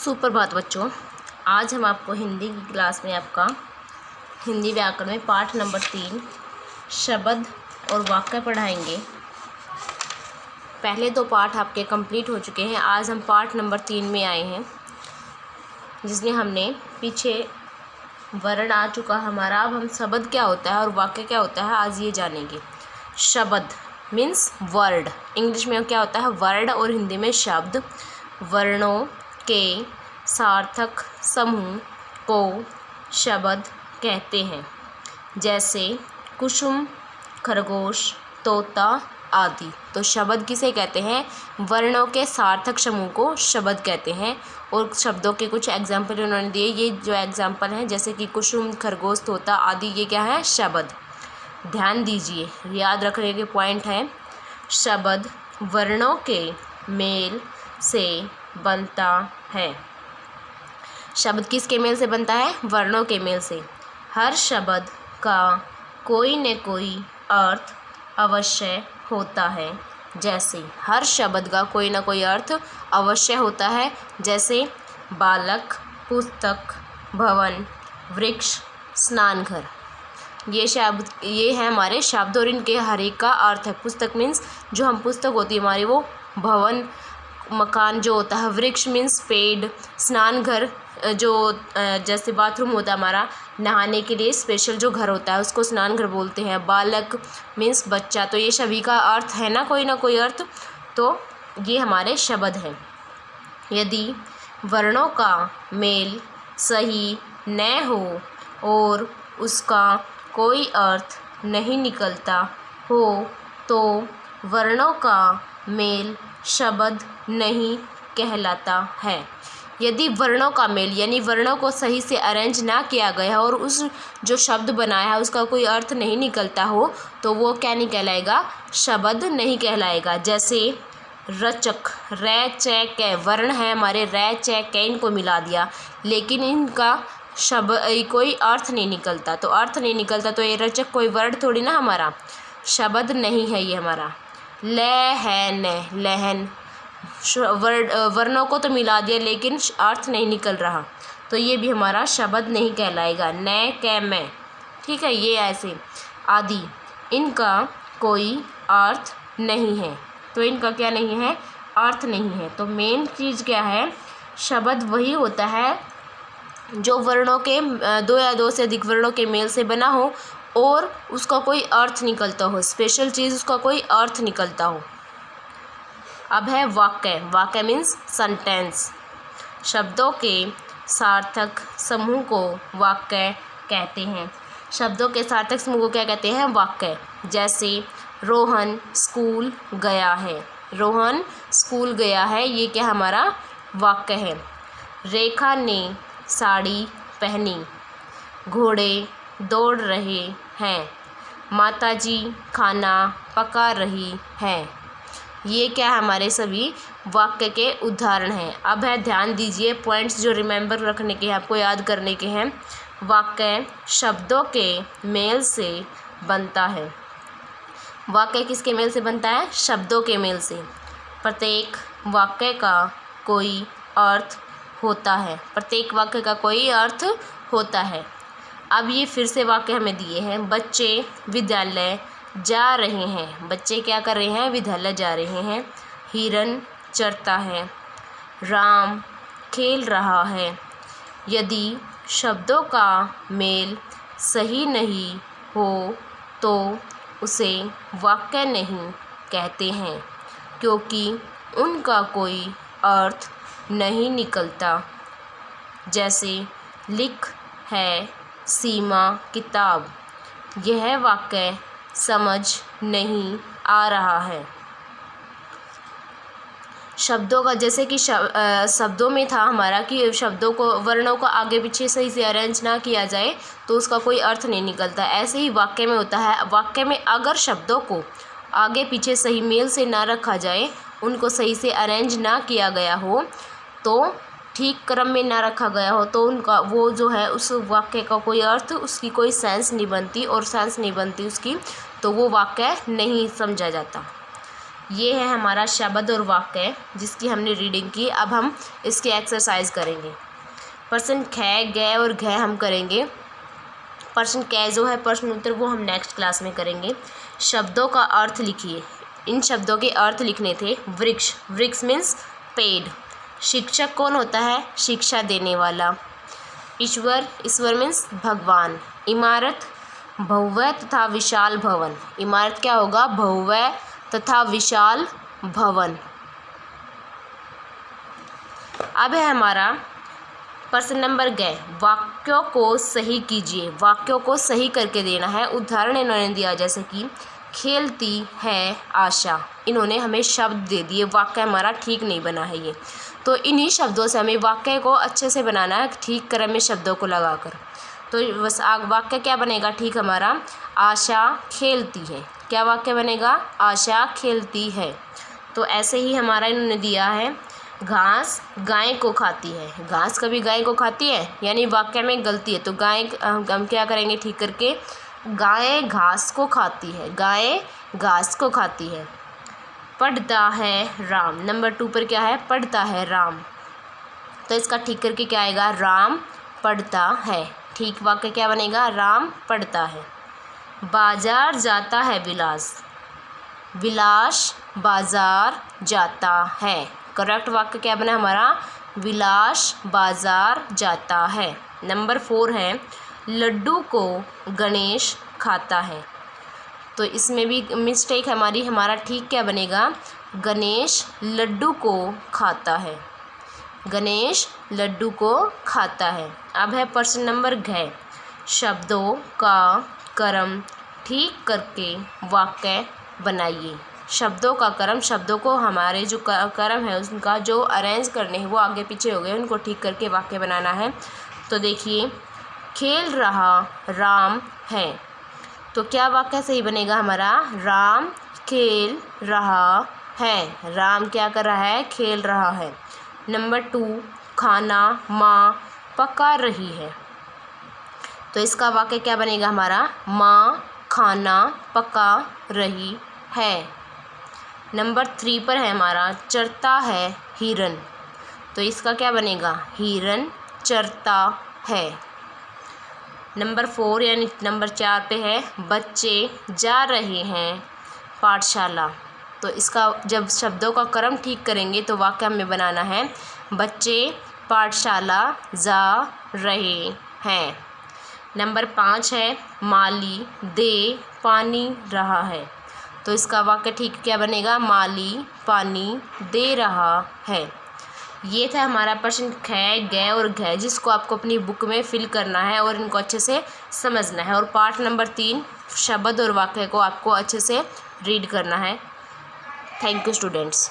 सुप्रभात बच्चों। आज हम आपको हिंदी की क्लास में आपका हिंदी व्याकरण में पाठ नंबर 3 शब्द और वाक्य पढ़ाएंगे। पहले 2 पाठ आपके कंप्लीट हो चुके हैं। आज हम पाठ नंबर 3 में आए हैं, जिसमें हमने पीछे वर्ण आ चुका हमारा। अब हम शब्द क्या होता है और वाक्य क्या होता है आज ये जानेंगे। शब्द मीन्स वर्ड, इंग्लिश में क्या होता है वर्ड और हिंदी में शब्द। वर्णों के सार्थक समूह को शब्द कहते हैं, जैसे कुसुम, खरगोश, तोता आदि। तो शब्द किसे कहते हैं? वर्णों के सार्थक समूह को शब्द कहते हैं। और शब्दों के कुछ एग्जाम्पल उन्होंने दिए। ये जो एग्जाम्पल हैं जैसे कि कुसुम, खरगोश, तोता आदि, ये क्या है? शब्द। ध्यान दीजिए, याद रखने के पॉइंट हैं। शब्द वर्णों के मेल से बनता है। शब्द किसके मेल से बनता है? वर्णों के मेल से। हर शब्द का कोई न कोई अर्थ अवश्य होता है। जैसे हर शब्द का कोई ना कोई अर्थ अवश्य होता है। जैसे बालक, पुस्तक, भवन, वृक्ष, स्नानघर। ये है हमारे शब्द और इनके हर एक का अर्थ है। पुस्तक मीन्स जो हम पुस्तक होती है हमारी वो, भवन मकान जो होता है, वृक्ष मीन्स पेड़, स्नानघर जो जैसे बाथरूम होता है हमारा नहाने के लिए स्पेशल जो घर होता है उसको स्नानघर बोलते हैं। बालक मीन्स बच्चा। तो ये सभी का अर्थ है ना कोई अर्थ। तो ये हमारे शब्द हैं। यदि वर्णों का मेल सही न हो और उसका कोई अर्थ नहीं निकलता हो तो वर्णों का मेल शब्द नहीं कहलाता है। यदि वर्णों का मेल यानी वर्णों को सही से अरेंज ना किया गया और उस जो शब्द बनाया है उसका कोई अर्थ नहीं निकलता हो तो वो क्या नहीं कहलाएगा? शब्द नहीं कहलाएगा। जैसे रचक, रै चै कै वर्ण है हमारे, रै चै कै इनको मिला दिया लेकिन इनका शब्द कोई अर्थ नहीं निकलता। तो अर्थ नहीं निकलता तो ये रचक कोई वर्ड थोड़ी ना हमारा, शब्द नहीं है ये हमारा। ले है न, लहन, वर्णों को तो मिला दिया लेकिन अर्थ नहीं निकल रहा तो ये भी हमारा शब्द नहीं कहलाएगा। न कै मैं, ठीक है, ये ऐसे आदि इनका कोई अर्थ नहीं है। तो इनका क्या नहीं है? अर्थ नहीं है। तो मेन चीज़ क्या है? शब्द वही होता है जो वर्णों के 2 या 2 से अधिक वर्णों के मेल से बना हो और उसका कोई अर्थ निकलता हो, स्पेशल चीज़ उसका कोई अर्थ निकलता हो। अब है वाक्य। वाक्य मीन्स सेंटेंस। शब्दों के सार्थक समूह को वाक्य कहते हैं। शब्दों के सार्थक समूह को क्या कहते हैं? वाक्य। जैसे रोहन स्कूल गया है। रोहन स्कूल गया है, ये क्या हमारा वाक्य है। रेखा ने साड़ी पहनी। घोड़े दौड़ रहे हैं। माताजी खाना पका रही हैं। ये क्या है? हमारे सभी वाक्य के उदाहरण हैं। अब है, ध्यान दीजिए, पॉइंट्स जो रिमेंबर रखने के हैं, आपको याद करने के हैं। वाक्य शब्दों के मेल से बनता है। वाक्य किसके मेल से बनता है? शब्दों के मेल से। प्रत्येक वाक्य का कोई अर्थ होता है। प्रत्येक वाक्य का कोई अर्थ होता है। अब ये फिर से वाक्य हमें दिए हैं। बच्चे विद्यालय जा रहे हैं। बच्चे क्या कर रहे हैं? विद्यालय जा रहे हैं। हिरन चरता है। राम खेल रहा है। यदि शब्दों का मेल सही नहीं हो तो उसे वाक्य नहीं कहते हैं, क्योंकि उनका कोई अर्थ नहीं निकलता। जैसे लिख है सीमा किताब। यह वाक्य समझ नहीं आ रहा है। शब्दों का जैसे कि शब्दों में था हमारा कि शब्दों को, वर्णों को आगे पीछे सही से अरेंज ना किया जाए तो उसका कोई अर्थ नहीं निकलता। ऐसे ही वाक्य में होता है। वाक्य में अगर शब्दों को आगे पीछे सही मेल से ना रखा जाए, उनको सही से अरेंज ना किया गया हो, तो ठीक क्रम में ना रखा गया हो तो उनका वो जो है उस वाक्य का कोई अर्थ, उसकी कोई सेंस नहीं बनती और सेंस नहीं बनती उसकी, तो वो वाक्य नहीं समझा जाता। ये है हमारा शब्द और वाक्य जिसकी हमने रीडिंग की। अब हम इसकी एक्सरसाइज करेंगे। प्रश्न ख, ग और घ हम करेंगे। प्रश्न क जो है प्रश्न उत्तर वो हम नेक्स्ट क्लास में करेंगे। शब्दों का अर्थ लिखिए। इन शब्दों के अर्थ लिखने थे। वृक्ष, वृक्ष मीन्स पेड़। शिक्षक कौन होता है? शिक्षा देने वाला। ईश्वर, ईश्वर मीन्स भगवान। इमारत, भव्य तथा विशाल भवन। इमारत क्या होगा? भव्य तथा विशाल भवन। अब है हमारा प्रश्न नंबर ग, वाक्यों को सही कीजिए। वाक्यों को सही करके देना है। उदाहरण इन्होंने दिया जैसे कि खेलती है आशा। इन्होंने हमें शब्द दे दिए, वाक्य हमारा ठीक नहीं बना है ये। तो इन्हीं शब्दों से हमें वाक्य को अच्छे से बनाना है, ठीक क्रम में शब्दों को लगाकर। तो बस वाक्य क्या बनेगा ठीक हमारा? आशा खेलती है। क्या वाक्य बनेगा? आशा खेलती है। तो ऐसे ही हमारा इन्होंने दिया है घास गाय को खाती है। घास कभी गाय को खाती है? यानी वाक्य में गलती है। तो गाय हम क्या करेंगे ठीक करके? गाय घास को खाती है। गाय घास को खाती है। पढ़ता है राम। नंबर 2 पर क्या है? पढ़ता है राम। तो इसका ठीक करके क्या आएगा? राम पढ़ता है। ठीक वाक्य क्या बनेगा? राम पढ़ता है। बाजार जाता है विलास। विलास बाजार जाता है। करेक्ट वाक्य क्या बना हमारा? विलास बाजार जाता है। नंबर 4 है लड्डू को गणेश खाता है। तो इसमें भी मिस्टेक हमारी। हमारा ठीक क्या बनेगा? गणेश लड्डू को खाता है। गणेश लड्डू को खाता है। अब है प्रश्न नंबर घ, शब्दों का क्रम ठीक करके वाक्य बनाइए। शब्दों का क्रम, शब्दों को हमारे जो क्रम है उनका जो अरेंज करने हैं वो आगे पीछे हो गए, उनको ठीक करके वाक्य बनाना है। तो देखिए, खेल रहा राम है। तो क्या वाक्य सही बनेगा हमारा? राम खेल रहा है। राम क्या कर रहा है? खेल रहा है। नंबर 2, खाना माँ पका रही है। तो इसका वाक्य क्या बनेगा हमारा? माँ खाना पका रही है। नंबर 3 पर है हमारा चरता है हिरन। तो इसका क्या बनेगा? हिरन चरता है। नंबर 4 यानी नंबर 4 पे है बच्चे जा रहे हैं पाठशाला। तो इसका जब शब्दों का क्रम ठीक करेंगे तो वाक्य हमें बनाना है बच्चे पाठशाला जा रहे हैं। नंबर 5 है माली दे पानी रहा है। तो इसका वाक्य ठीक क्या बनेगा? माली पानी दे रहा है। ये था हमारा प्रश्न ख, ग और घ, जिसको आपको अपनी बुक में फिल करना है और इनको अच्छे से समझना है। और पार्ट नंबर 3 शब्द और वाक्य को आपको अच्छे से रीड करना है। Thank you students.